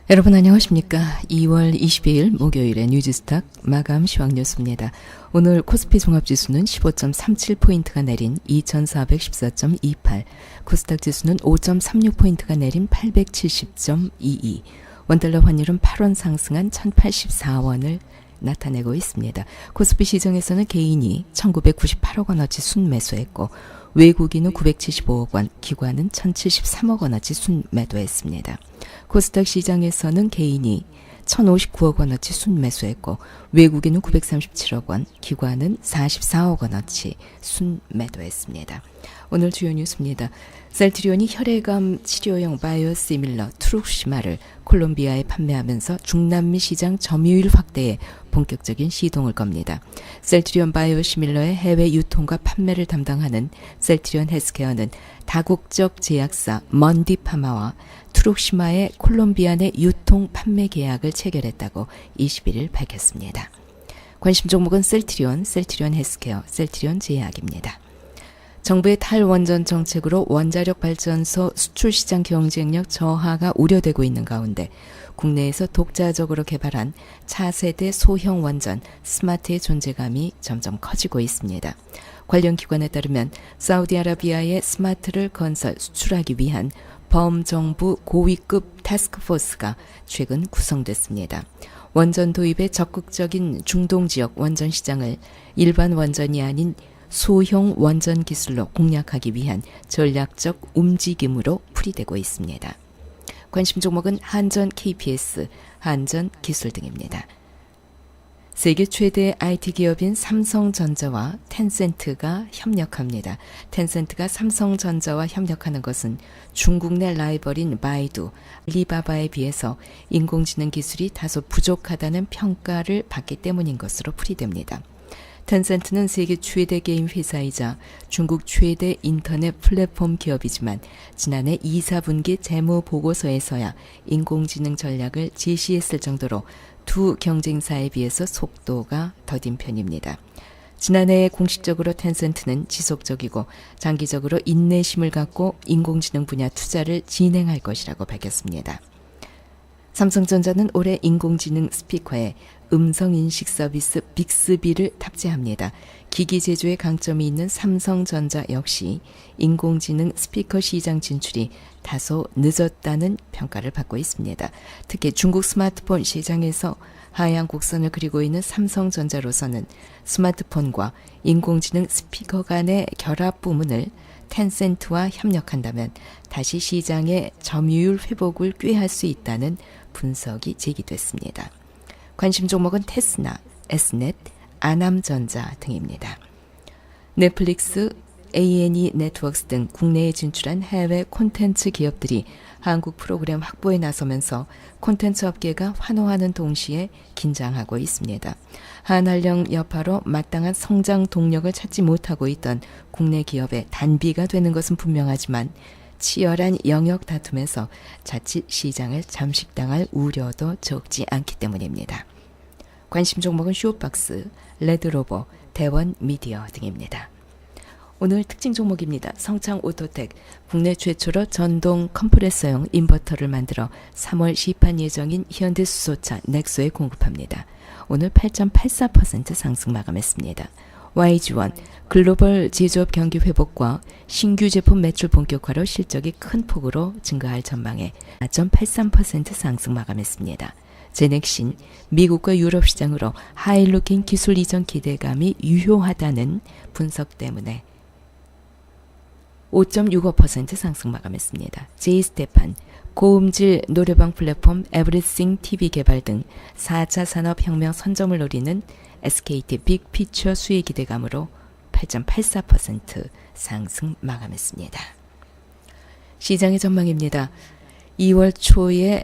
여러분 안녕하십니까. 2월 22일 목요일의 뉴지스탁 마감 시황 뉴스입니다. 오늘 코스피 종합지수는 15.37포인트가 내린 2414.28, 코스닥 지수는 5.36포인트가 내린 870.22, 원달러 환율은 8원 상승한 1084원을 나타내고 있습니다. 코스피 시장에서는 개인이 1998억 원어치 순매수했고 외국인은 975억 원, 기관은 1073억 원어치 순매도했습니다. 코스닥 시장에서는 개인이 1059억 원어치 순매수했고 외국인은 937억 원, 기관은 44억 원어치 순매도했습니다. 오늘 주요 뉴스입니다. 셀트리온이 혈액암 치료용 바이오시밀러 트룩시마를 콜롬비아에 판매하면서 중남미 시장 점유율 확대에 본격적인 시동을 겁니다. 셀트리온 바이오시밀러의 해외 유통과 판매를 담당하는 셀트리온 헬스케어는 다국적 제약사 먼디파마와 트룩시마의 콜롬비아 내 유통 판매 계약을 체결했다고 21일 밝혔습니다. 관심 종목은 셀트리온 헬스케어, 셀트리온 제약입니다. 정부의 탈원전 정책으로 원자력 발전소 수출 시장 경쟁력 저하가 우려되고 있는 가운데 국내에서 독자적으로 개발한 차세대 소형 원전 스마트의 존재감이 점점 커지고 있습니다. 관련 기관에 따르면 사우디아라비아의 스마트를 건설 수출하기 위한 범정부 고위급 타스크포스가 최근 구성됐습니다. 원전 도입에 적극적인 중동 지역 원전 시장을 일반 원전이 아닌 소형 원전 기술로 공략하기 위한 전략적 움직임으로 풀이되고 있습니다. 관심 종목은 한전 KPS, 한전 기술 등입니다. 세계 최대 IT 기업인 삼성전자와 텐센트가 협력합니다. 텐센트가 삼성전자와 협력하는 것은 중국 내 라이벌인 바이두, 알리바바에 비해서 인공지능 기술이 다소 부족하다는 평가를 받기 때문인 것으로 풀이됩니다. 텐센트는 세계 최대 게임 회사이자 중국 최대 인터넷 플랫폼 기업이지만 지난해 2, 4분기 재무 보고서에서야 인공지능 전략을 제시했을 정도로 두 경쟁사에 비해서 속도가 더딘 편입니다. 지난해 공식적으로 텐센트는 지속적이고 장기적으로 인내심을 갖고 인공지능 분야 투자를 진행할 것이라고 밝혔습니다. 삼성전자는 올해 인공지능 스피커에 음성인식 서비스 빅스비를 탑재합니다. 기기 제조에 강점이 있는 삼성전자 역시 인공지능 스피커 시장 진출이 다소 늦었다는 평가를 받고 있습니다. 특히 중국 스마트폰 시장에서 하향 곡선을 그리고 있는 삼성전자로서는 스마트폰과 인공지능 스피커 간의 결합 부문을 텐센트와 협력한다면 다시 시장의 점유율 회복을 꾀할 수 있다는 분석이 제기됐습니다. 관심 종목은 테스나, S넷, 아남전자 등입니다. 넷플릭스, A&E 네트워크스 등 국내에 진출한 해외 콘텐츠 기업들이 한국 프로그램 확보에 나서면서 콘텐츠 업계가 환호하는 동시에 긴장하고 있습니다. 한한령 여파로 마땅한 성장 동력을 찾지 못하고 있던 국내 기업의 단비가 되는 것은 분명하지만 치열한 영역 다툼에서 자칫 시장을 잠식당할 우려도 적지 않기 때문입니다. 관심 종목은 쇼박스, 레드로버, 대원 미디어 등입니다. 오늘 특징 종목입니다. 성창 오토텍, 국내 최초로 전동 컴프레서용 인버터를 만들어 3월 시판 예정인 현대수소차 넥소에 공급합니다. 오늘 8.84% 상승 마감했습니다. YG1, 글로벌 제조업 경기 회복과 신규 제품 매출 본격화로 실적이 큰 폭으로 증가할 전망에 4.83% 상승 마감했습니다. 제넥신, 미국과 유럽 시장으로 하이루킨 기술 이전 기대감이 유효하다는 분석 때문에 5.65% 상승 마감했습니다. 제이스테판, 고음질 노래방 플랫폼 에브리싱 TV 개발 등 4차 산업혁명 선점을 노리는 SKT 빅피처 수혜 기대감으로 8.84% 상승 마감했습니다. 시장의 전망입니다. 2월 초에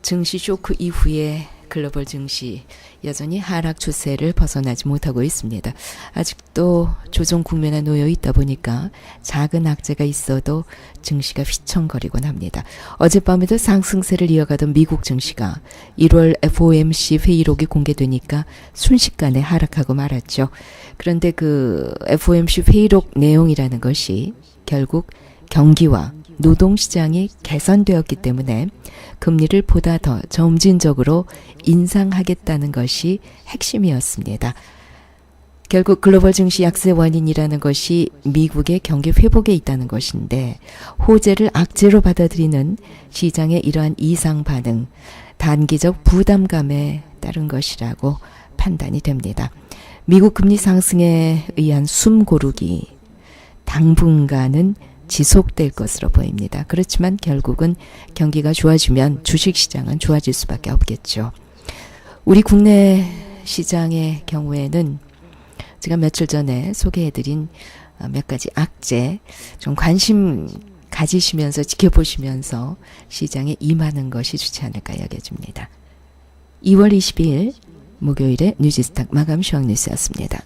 증시 쇼크 이후에 글로벌 증시 여전히 하락 추세를 벗어나지 못하고 있습니다. 아직도 조정 국면에 놓여 있다 보니까 작은 악재가 있어도 증시가 휘청거리곤 합니다. 어젯밤에도 상승세를 이어가던 미국 증시가 1월 FOMC 회의록이 공개되니까 순식간에 하락하고 말았죠. 그런데 그 FOMC 회의록 내용이라는 것이 결국 경기와 노동시장이 개선되었기 때문에 금리를 보다 더 점진적으로 인상하겠다는 것이 핵심이었습니다. 결국 글로벌 증시 약세 원인이라는 것이 미국의 경기 회복에 있다는 것인데 호재를 악재로 받아들이는 시장의 이러한 이상 반응, 단기적 부담감에 따른 것이라고 판단이 됩니다. 미국 금리 상승에 의한 숨고르기 당분간은 지속될 것으로 보입니다. 그렇지만 결국은 경기가 좋아지면 주식시장은 좋아질 수밖에 없겠죠. 우리 국내 시장의 경우에는 제가 며칠 전에 소개해드린 몇 가지 악재 좀 관심 가지시면서 지켜보시면서 시장에 임하는 것이 좋지 않을까 여겨집니다. 2월 22일 목요일에 뉴지스탁 마감 시황 뉴스였습니다.